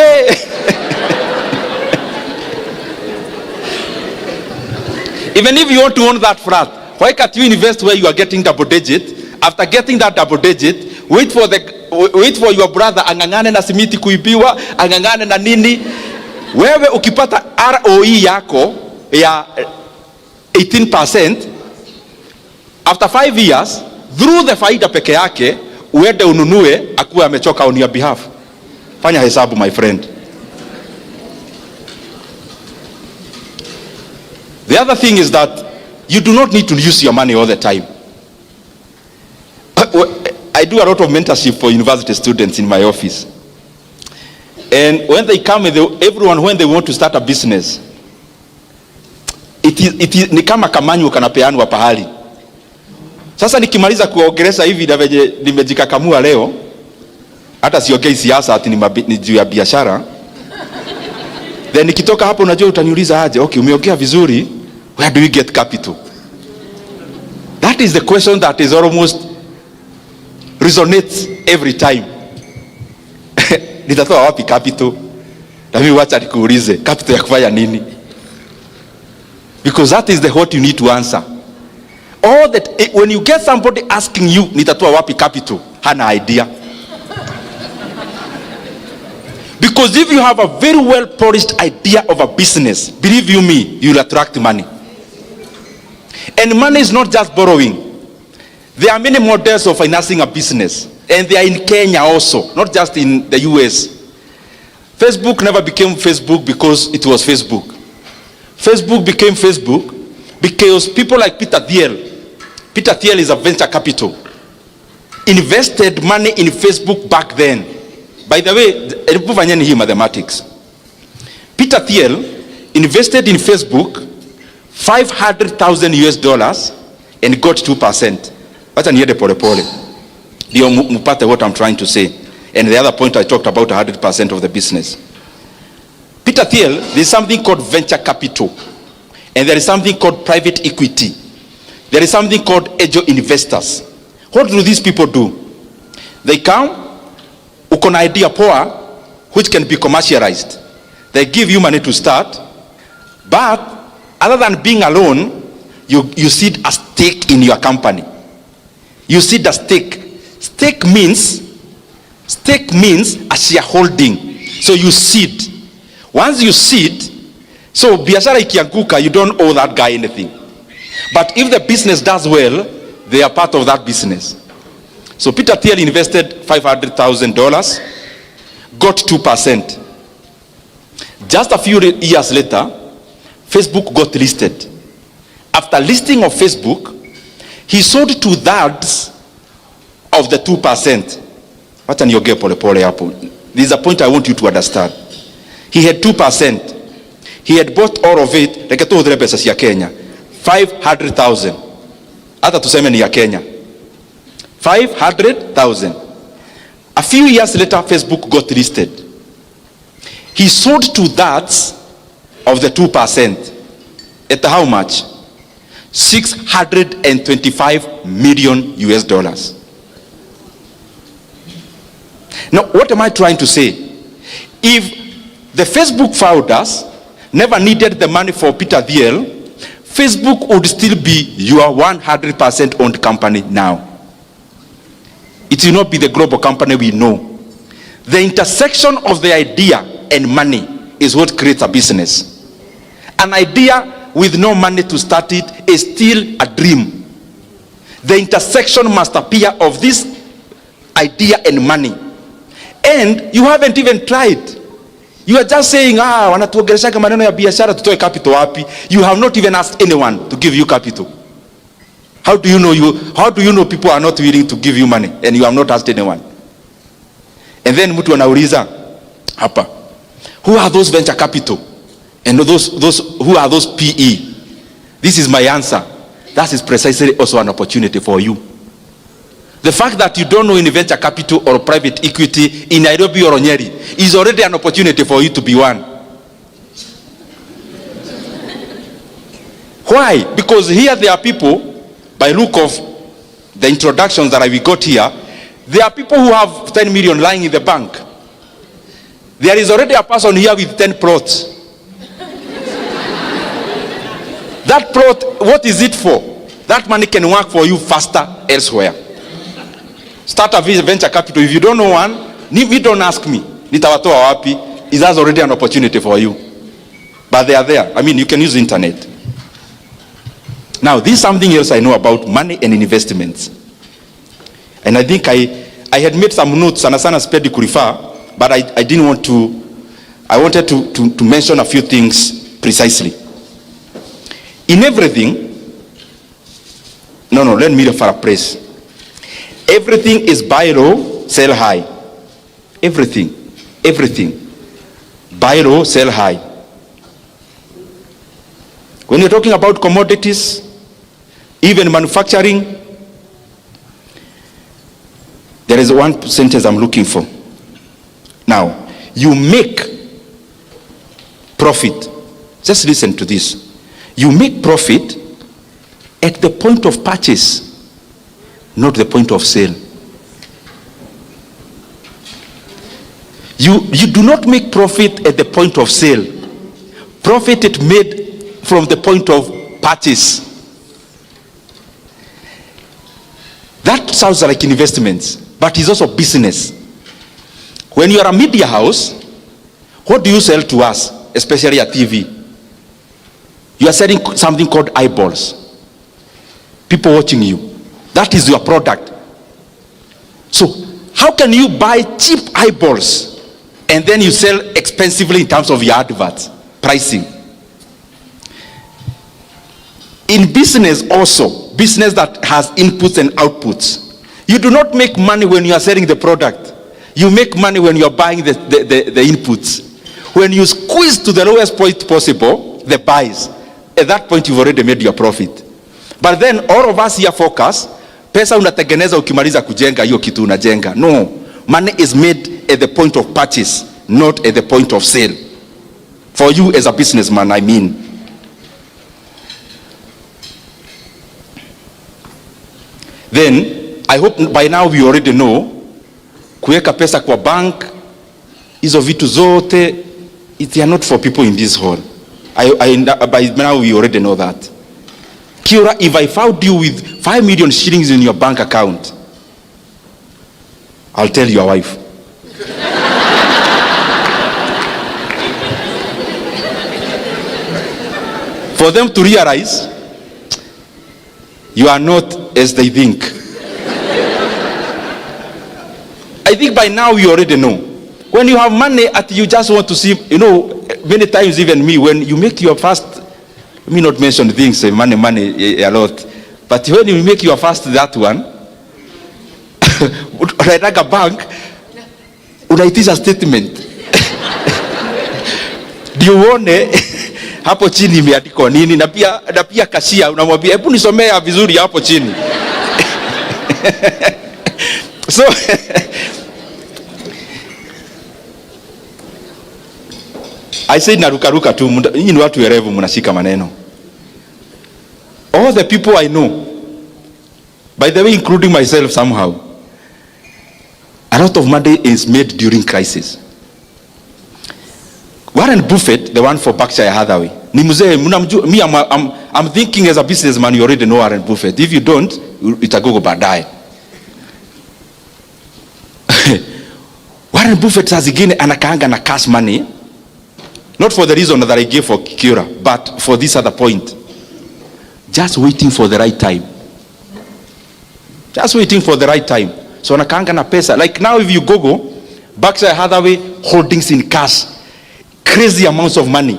Even if you want to own that flat, why can't you invest where you are getting double digit? After getting that double digit, wait for your brother angangane na simiti kuibiwa, angangane na nini. Wewe ukipata ROE yako ya 18%, after 5 years, through the faida peke yake, uende ununue akuwe amechoka on your behalf. Fanya hesabu, my friend. The other thing is that you do not need to use your money all the time. I do a lot of mentorship for university students in my office. And when they come, everyone, when they want to start a business, ni kama kamanyu kanapeanwa pahali. Sasa nikimaliza kuongeleza hivi na venye nimejikakamua leo, hata siongei siasa ati ni juu ya biashara. Then nikitoka hapo, unajua utaniuliza aje, okay, umeongea vizuri, where do you get capital? That is the question that is almost resonates every time. Nitatoa wapi capital? Na mimi wacha nikuulize, capital ya kufanya nini? Because that is the what you need to answer. All that, when you get somebody asking you, nitatoa wapi capital, hana idea. Because if you have a very well polished idea of a business, believe you me, you will attract money. And money is not just borrowing. There are many models of financing a business, and they are in Kenya also, not just in the US. Facebook never became Facebook because it was Facebook. Facebook became Facebook Because people like Peter Thiel is a venture capital, invested money in Facebook back then. By the way, mathematics. Peter Thiel invested in Facebook $500,000 and got 2%. Wacha niende pole pole. Ndio mpate what I'm trying to say. And the other point I talked about 100% of the business. Peter Thiel, there's something called venture capital. And there is something called private equity. There is something called angel investors. What do these people do? They come, uko na idea poa, which can be commercialized. They give you money to start, but other than being alone, you seed a stake in your company. You seed a stake. Stake means a shareholding. So you seed. Once you seed, so biashara ikianguka, you don't owe that guy anything. But if the business does well, they are part of that business. So Peter Thiel invested $500,000, got 2%. Just a few years later, Facebook got listed. After listing of Facebook, he sold 2/3 of the 2%. What an yoge pole pole hapo. This is a point I want you to understand. He had 2%. He had bought all of it, like to the pesa ya Kenya. 500,000. Hata tuseme ni ya Kenya. 500,000. A few years later, Facebook got listed. He sold 2/3 of the 2%. At how much? $625 million. Now, what am I trying to say? If the Facebook founders never needed the money for Peter Thiel, Facebook would still be your 100% owned company now. It will not be the global company we know. The intersection of the idea and money is what creates a business. An idea with no money to start it is still a dream. The intersection must appear of this idea and money. And you haven't even tried. You are just saying, wanatuongelesha maneno ya biashara tutoe capital wapi? You have not even asked anyone to give you capital. How do you know people are not willing to give you money and you have not asked anyone? And then mtu anauliza hapa, who are those venture capital? And who are those PE? This is my answer. That is precisely also an opportunity for you. The fact that you don't know any venture capital or private equity in Nairobi or Nyeri is already an opportunity for you to be one. Why? Because here there are people, by look of the introductions that we got here, there are people who have 10 million lying in the bank. There is already a person here with 10 plots. That plot, what is it for? That money can work for you faster elsewhere. Start a venture capital. If you don't know one, you don't ask me. Nitawatoa wapi? Is that already an opportunity for you? But they are there. I mean, you can use internet. Now, this is something else I know about money and investments. And I think I had made some notes, and sana spedi kurifa, but I didn't want to. I wanted to mention a few things precisely. In everything, let me paraphrase. Everything is buy low, sell high. Everything. Buy low, sell high. When you're talking about commodities, even manufacturing, there is one sentence I'm looking for. Now, you make profit. Just listen to this. You make profit at the point of purchase, not the point of sale. You do not make profit at the point of sale. Profit is made from the point of purchase. That sounds like investments, but it's also business. When you are a media house, what do you sell to us, especially at TV? You are selling something called eyeballs. People watching you. That is your product. So how can you buy cheap eyeballs and then you sell expensively in terms of your adverts, pricing? In business also, business that has inputs and outputs, you do not make money when you are selling the product. You make money when you are buying the inputs. When you squeeze to the lowest point possible, the buys, at that point you've already made your profit. But then all of us here focus, pesa unatengeneza ukimaliza kujenga hiyo kitu unajenga. No, money is made at the point of purchase, not at the point of sale. For you as a businessman, I mean. Then, I hope by now we already know, kuweka pesa kwa bank, hizo vitu zote, they are not for people in this hall. By now we already know that. Kiora, if I found you with 5 million shillings in your bank account, I'll tell your wife. For them to realize you are not as they think. I think by now you already know. When you have money, you just want to see, you know, many times even me, when you make your first, let me not mention things, money a lot, but when you make your first that one, like a bank, unaitisha statement. Diuone hapo chini imeandikwa nini, na pia kashia unamwambia hebu nisomea vizuri hapo chini. So I said narukaruka tu, nyinyi ni watu werevu mnashika maneno. All the people I know, by the way including myself somehow, a lot of money is made during crisis. Warren Buffett, the one for Berkshire Hathaway, ni mzee, me I'm thinking as a businessman you already know Warren Buffett. If you don't, itagogo baadaye. Warren Buffett saa zingine anakaanga na cash money, not for the reason that I gave for Kiora, but for this other point. Just waiting for the right time. Just waiting for the right time. So anakaanga na pesa. Like now if you Google Berkshire Hathaway holdings in cash, crazy amounts of money.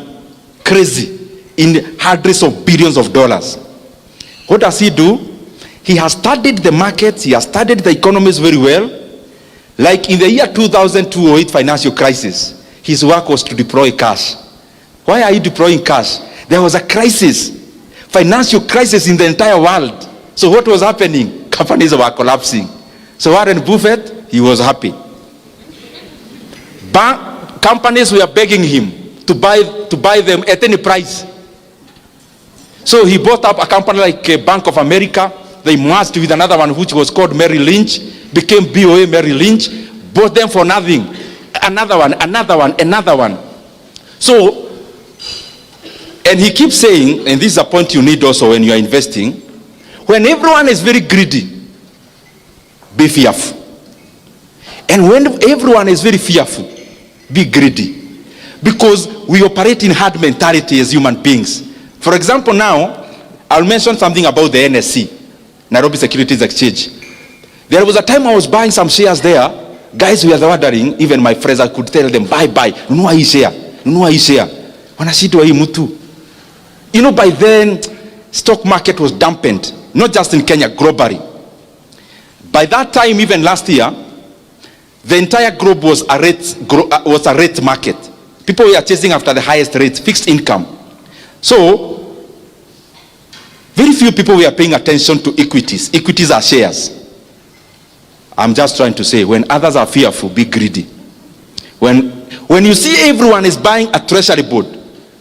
Crazy. In hundreds of billions of dollars. What does he do? He has studied the markets. He has studied the economies very well. Like in the year 2002-08 financial crisis, his work was to deploy cash. Why are you deploying cash? There was a crisis, financial crisis in the entire world. So what was happening? Companies were collapsing. So Warren Buffett, he was happy. Companies were begging him to buy them at any price. So he bought up a company like Bank of America. They merged with another one which was called Merrill Lynch, became BOA Merrill Lynch, bought them for nothing. Another one. So, and he keeps saying, and this is a point you need also when you are investing, when everyone is very greedy, be fearful. And when everyone is very fearful, be greedy. Because we operate in herd mentality as human beings. For example, now, I'll mention something about the NSC, Nairobi Securities Exchange. There was a time I was buying some shares there. Guys were wondering, even my friends, I could tell them, buy, nunua hii share. Wanashindwa hii mtu. You know, by then, stock market was dampened, not just in Kenya, globally. By that time, even last year, the entire globe was a rate market. People were chasing after the highest rate, fixed income. So, very few people were paying attention to equities. Equities are shares. I'm just trying to say, when others are fearful, be greedy. When you see everyone is buying a treasury board,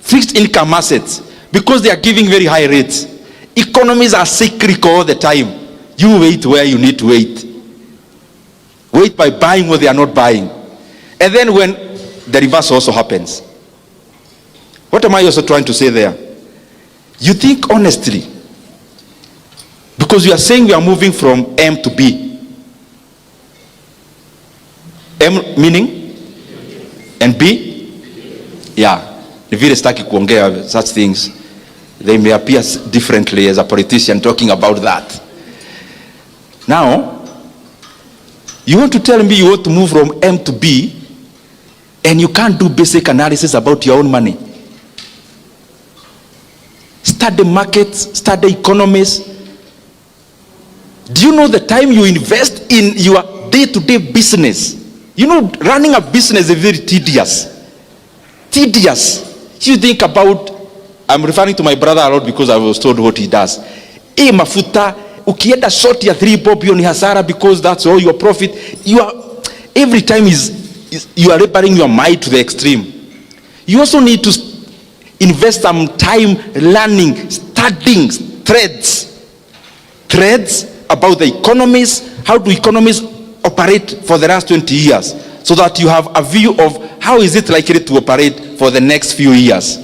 fixed income assets, because they are giving very high rates, economies are cyclical all the time. You wait where you need to wait. Wait by buying what they are not buying. And then when the reverse also happens. What am I also trying to say there? You think honestly, because you are saying we are moving from M to B. M meaning? And B? Yeah. If you start kuongea such things, they may appear differently as a politician talking about that. Now, you want to tell me you want to move from M to B and you can't do basic analysis about your own money. study markets, study economies. Do you know the time you invest in your day-to-day business? You know, running a business is very tedious. You think about, I'm referring to my brother a lot because I was told what he does. Mafuta, ukienda short ya 3 bob ni hasara because that's all your profit. Every time you are repairing your mind to the extreme. You also need to invest some time learning, studying threads about the economies. How do economies operate for the last 20 years, so that you have a view of how is it likely to operate for the next few years.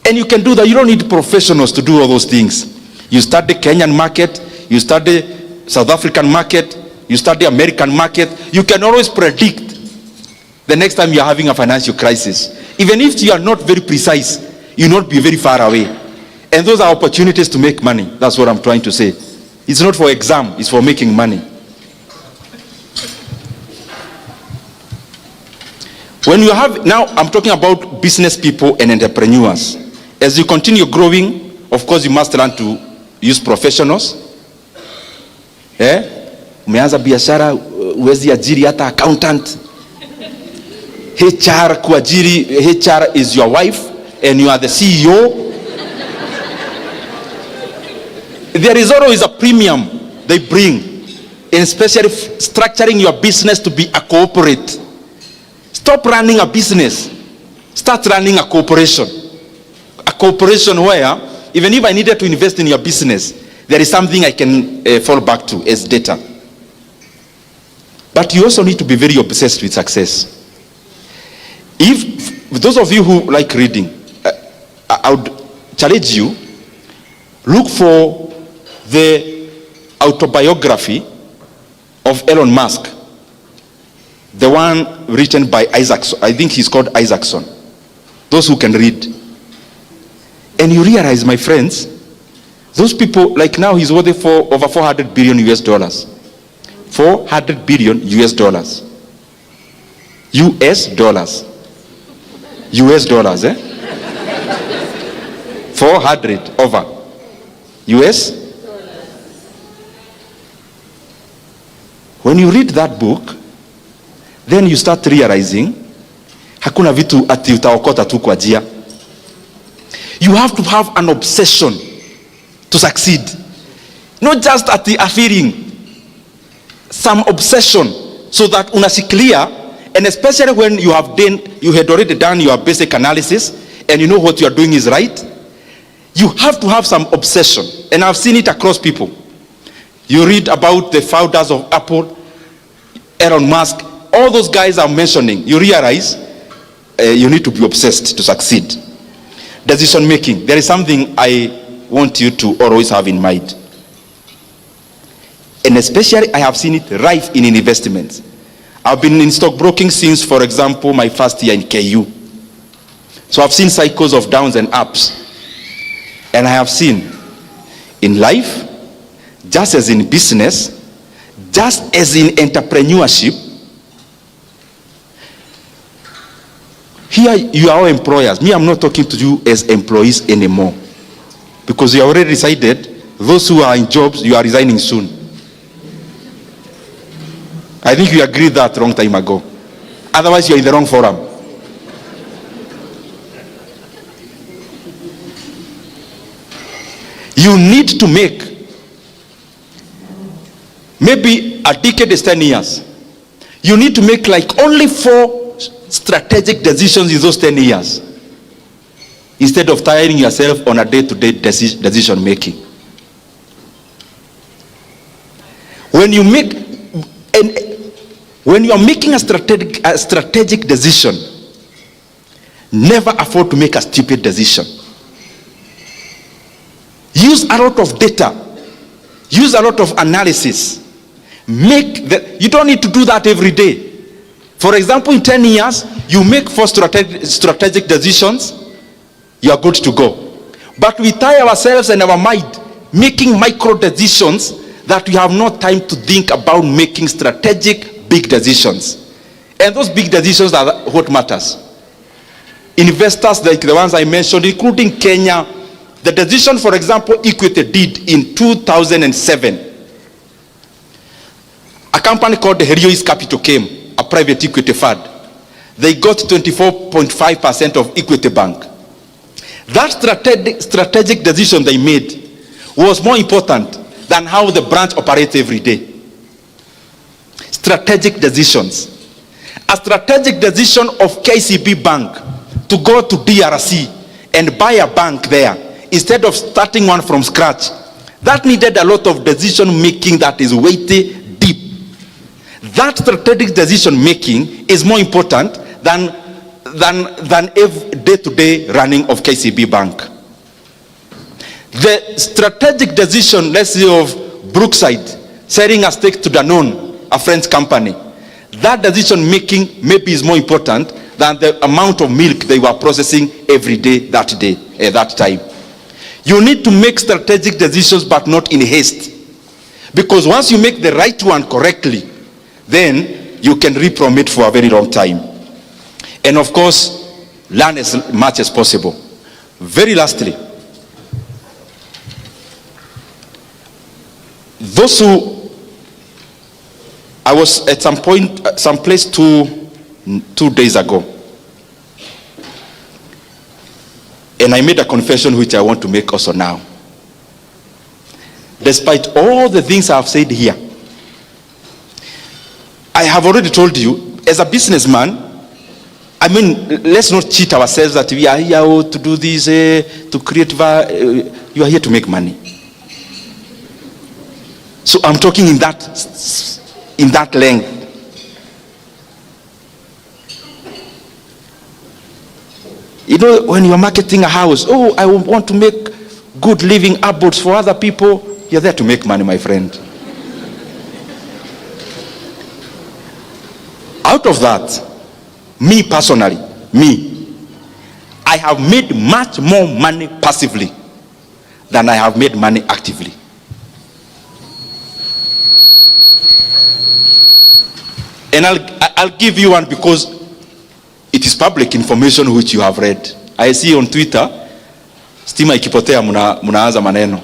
And you can do that. You don't need professionals to do all those things. You study Kenyan market, you study South African market, you study American market. You can always predict the next time you are having a financial crisis. Even if you are not very precise, you will not be very far away. And those are opportunities to make money. That's what I'm trying to say. It's not for exam, it's for making money. When you have, now I'm talking about business people and entrepreneurs. As you continue growing, of course you must learn to use professionals. Umeanza biashara, uwezi ajiri hata accountant. HR kuajiri, HR is your wife and you are the CEO. There is always a premium they bring, and especially structuring your business to be a corporate. Stop running a business. Start running a corporation. A corporation where, even if I needed to invest in your business, there is something I can fall back to as data. But you also need to be very obsessed with success. If those of you who like reading, I would challenge you, look for the autobiography of Elon Musk. The one written by Isaacson. I think he's called Isaacson. Those who can read. And you realize, my friends, those people, like now he's worth for over 400 billion US dollars. 400 billion US dollars. US dollars. US dollars, 400 over. US. When you read that book, then you start realizing hakuna vitu ati utaokota tu kwa njia. You have to have an obsession to succeed. Not just at the feeling, some obsession, so that unashikilia, and especially when you had already done your basic analysis and you know what you are doing is right, you have to have some obsession. And I've seen it across people. You read about the founders of Apple, Elon Musk, all those guys I'm mentioning, you realize you need to be obsessed to succeed. Decision making. There is something I want you to always have in mind. And especially I have seen it rife in investments. I've been in stockbroking since, for example, my first year in KU. So I've seen cycles of downs and ups. And I have seen in life, just as in business, just as in entrepreneurship, here you are all employers. Me, I'm not talking to you as employees anymore. Because you already decided, those who are in jobs, you are resigning soon. I think you agreed that a long time ago. Otherwise, you're in the wrong forum. You need to make, maybe a decade is 10 years. You need to make like only 4 strategic decisions in those 10 years, instead of tiring yourself on a day-to-day decision making. When you are making a strategic decision, never afford to make a stupid decision. Use a lot of data. Use a lot of analysis. You don't need to do that every day. For example, in 10 years, you make 4 strategic decisions, you are good to go. But we tie ourselves and our mind making micro decisions that we have no time to think about making strategic big decisions. And those big decisions are what matters. Investors like the ones I mentioned, including Kenya, The decision, for example, Equity did in 2007. A company called Herio's Capital came, a private equity fund. They got 24.5% of Equity Bank. That strategic decision they made was more important than how the branch operates every day. Strategic decisions. A strategic decision of KCB Bank to go to DRC and buy a bank there instead of starting one from scratch. That needed a lot of decision making that is weighty, deep. That strategic decision making is more important than every day-to-day running of KCB Bank. The strategic decision, let's say, of Brookside selling a stake to Danone, a French company, that decision making maybe is more important than the amount of milk they were processing every day, that time. You need to make strategic decisions, but not in haste. Because once you make the right one correctly, then you can reap from it for a very long time. And of course, learn as much as possible. Very lastly, those who, I was at some point, some place 2 days ago, and I made a confession which I want to make also now. Despite all the things I have said here, I have already told you, as a businessman, I mean, let's not cheat ourselves that we are here to do this, to create value. You are here to make money. So I'm talking in that length. You know, when you're marketing a house, oh, I want to make good living abodes for other people. You're there to make money, my friend. Out of that, me personally, I have made much more money passively than I have made money actively. And I'll give you one because it is public information which you have read. I see on Twitter, stima ikipotea munaanza maneno.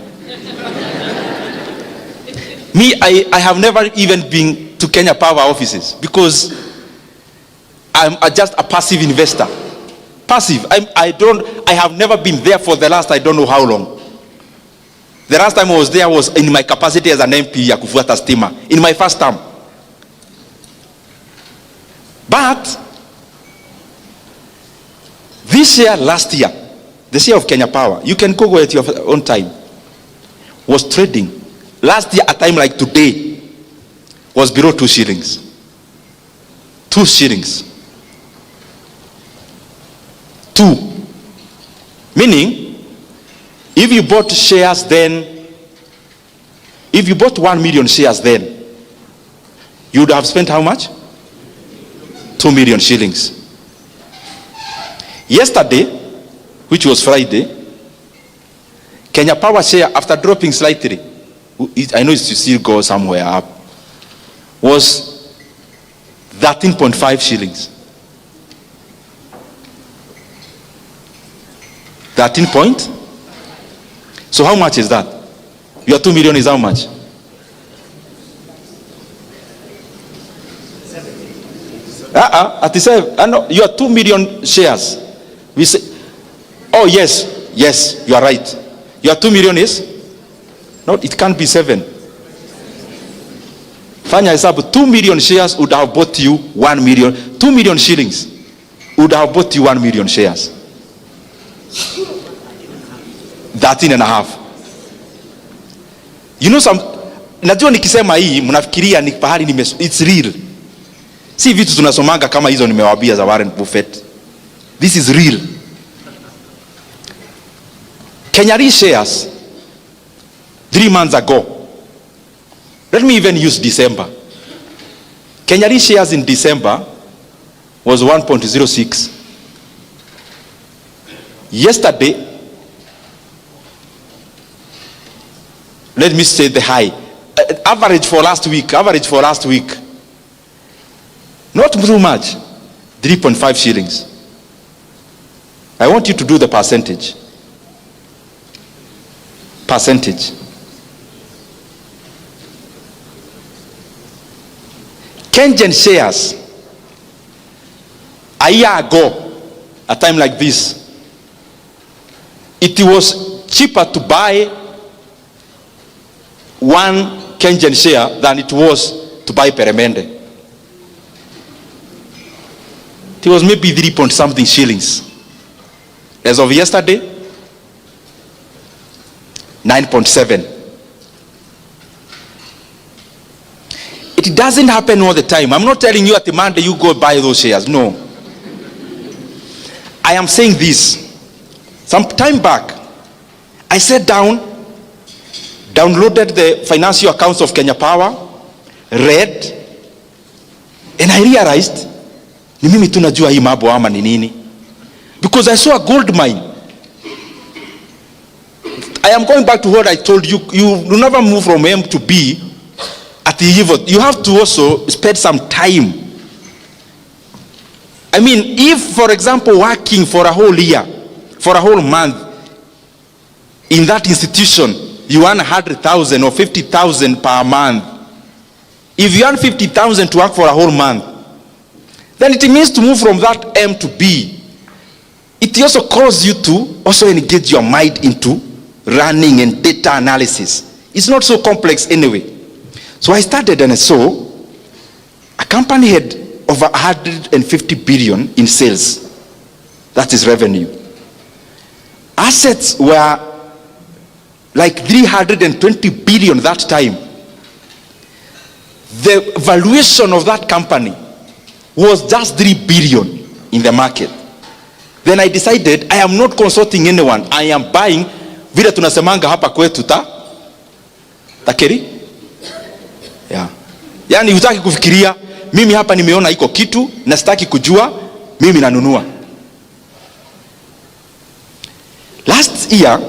Me, I have never even been to Kenya Power offices because I'm just a passive investor. Passive. I have never been there for the last I don't know how long. The last time I was there was in my capacity as an MP ya kufuata stima, in my first term. But this year, last year, the share of Kenya Power, you can go at your own time, was trading. Last year, a time like today, was below 2 shillings. 2 shillings. 2. Meaning, if you bought shares then, if you bought 1 million shares then, you would have spent how much? 2 million shillings. Yesterday, which was Friday, Kenya Power share, after dropping slightly, I know it still go somewhere up, was 13.5 shillings. 13 point? So how much is that? Your 2 million is how much? 37. No, you are 2 million shares. We say, oh yes, you are right. Your 2 million is? No, it can't be 7. Fanya hesabu, 2 million shares would have bought you 1 million. 2 million shillings would have bought you 1 million shares. 13.5. You know najua nikisema hii mnafikiria ni pahali it's real. Si vitu tunasomanga kama hizo nimewabia za Warren Buffett. This is real. Kenya Re shares 3 months ago. Let me even use December. Kenya Re shares in December was 1.06. Yesterday, let me say the high. Average for last week. Not too much. 3.5 shillings. I want you to do the percentage. percentage. Kengen shares, a year ago, a time like this, it was cheaper to buy one Kengen share than it was to buy Peremende. It was maybe 3 point something shillings. As of yesterday, 9.7. It doesn't happen all the time. I'm not telling you at the Monday you go buy those shares. No. I am saying this. Some time back, I sat down, downloaded the financial accounts of Kenya Power, read, and I realized, ni mimi tunajua hii mambo ama ni nini? Because I saw a gold mine. I am going back to what I told you. You do never move from M to B at the evil. You have to also spend some time. I mean, if, for example, working for a whole year, for a whole month, in that institution, you earn 100,000 or 50,000 per month. If you earn 50,000 to work for a whole month, then it means to move from that M to B. It also calls you to also engage your mind into running and data analysis. It's not so complex anyway. So I started and I saw a company had over 150 billion in sales. That is revenue. Assets were like 320 billion that time. The valuation of that company was just 3 billion in the market. Then I decided I am not consulting anyone. I am buying vile tunasemanga hapa kwetu takeri. Yeah. Yani hutaki kufikiria mimi hapa nimeona iko kitu na sitaki kujua, mimi nanunua. Last year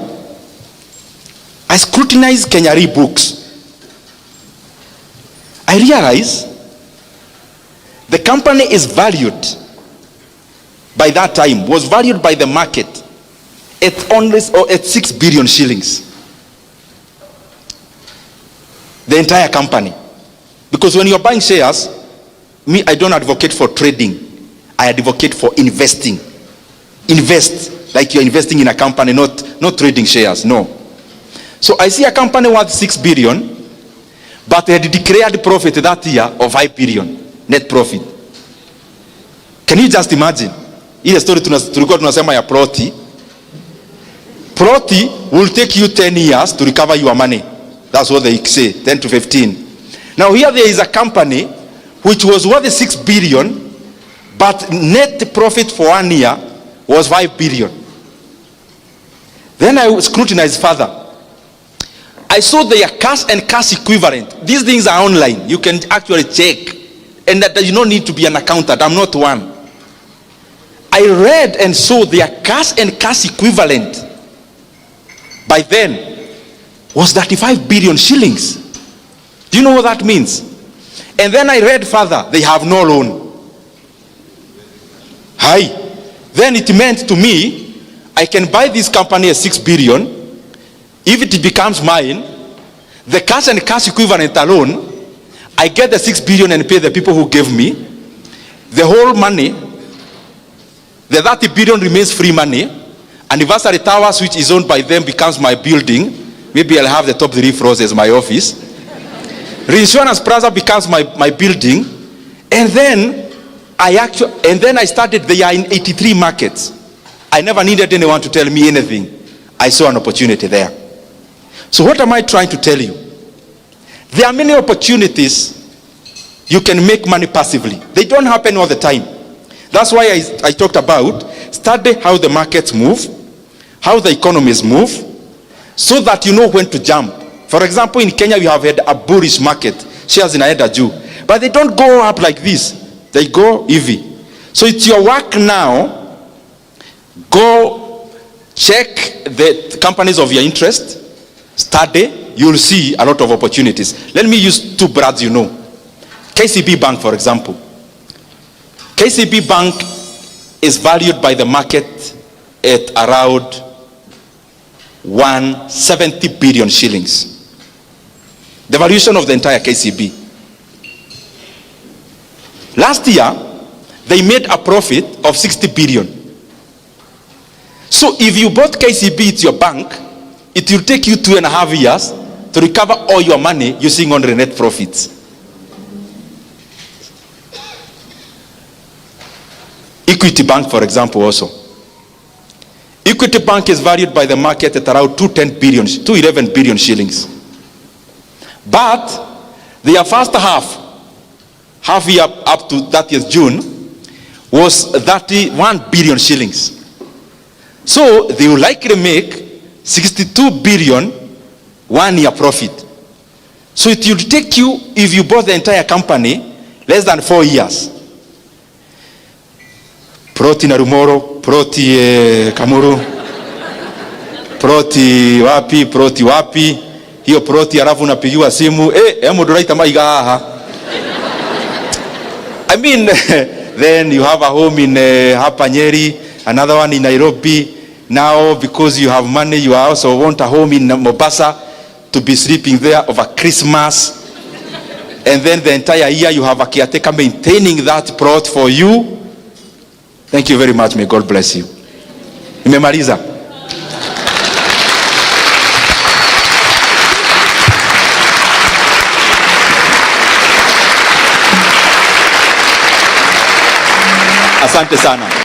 I scrutinized Kenyari books. I realized the company is valued by that time, was valued by the market at only at 6 billion shillings. The entire company. Because when you're buying shares, me, I don't advocate for trading. I advocate for investing. Invest like you're investing in a company, not trading shares, no. So I see a company worth 6 billion, but they had declared profit that year of 5 billion net profit. Can you just imagine? Ile story tulikuwa tunasema ya Proti. Proti will take you 10 years to recover your money. That's what they say, 10 to 15. Now here there is a company which was worth 6 billion, but net profit for 1 year was 5 billion. Then I scrutinized further. I saw their cash and cash equivalent. These things are online. You can actually check. And that you don't need to be an accountant. I'm not one. I read and saw their cash and cash equivalent by then was 35 billion shillings. Do you know what that means? And then I read further, they have no loan. Hi. Then it meant to me, I can buy this company at 6 billion. If it becomes mine, the cash and cash equivalent alone, I get the 6 billion and pay the people who gave me. The whole money, the 30 billion remains free money. Anniversary Towers, which is owned by them, becomes my building. Maybe I'll have the top 3 floors as my office. Reinsurance Plaza becomes my building. And then I started, they are in 83 markets. I never needed anyone to tell me anything. I saw an opportunity there. So what am I trying to tell you? There are many opportunities you can make money passively. They don't happen all the time. That's why I talked about study how the markets move, how the economies move, so that you know when to jump. For example, in Kenya, we have had a bullish market, shares in AJAABU, but they don't go up like this. They go EV. So it's your work now. Go check the companies of your interest, study, you'll see a lot of opportunities. Let me use 2 brands you know. KCB Bank, for example. KCB Bank is valued by the market at around 170 billion shillings. The valuation of the entire KCB. Last year, they made a profit of 60 billion. So if you bought KCB at your bank, it will take you 2.5 years to recover all your money using only net profits. Equity Bank, for example, also. Equity Bank is valued by the market at around 211 billion shillings. But their first half year up to 30th June, was 31 billion shillings. So they will likely make 62 billion 1 year profit. So it will take you, if you bought the entire company, less than 4 years. Proti Narumoro, Proti Kamuru, Proti wapi, hiyo Proti alafu napigiwa simu, muduraita maiga haha. I mean, then you have a home in hapa Nyeri, another one in Nairobi. Now, because you have money, you also want a home in Mombasa to be sleeping there over Christmas. And then the entire year you have a caretaker maintaining that plot for you. Thank you very much. May God bless you. Nimemaliza. Asante sana.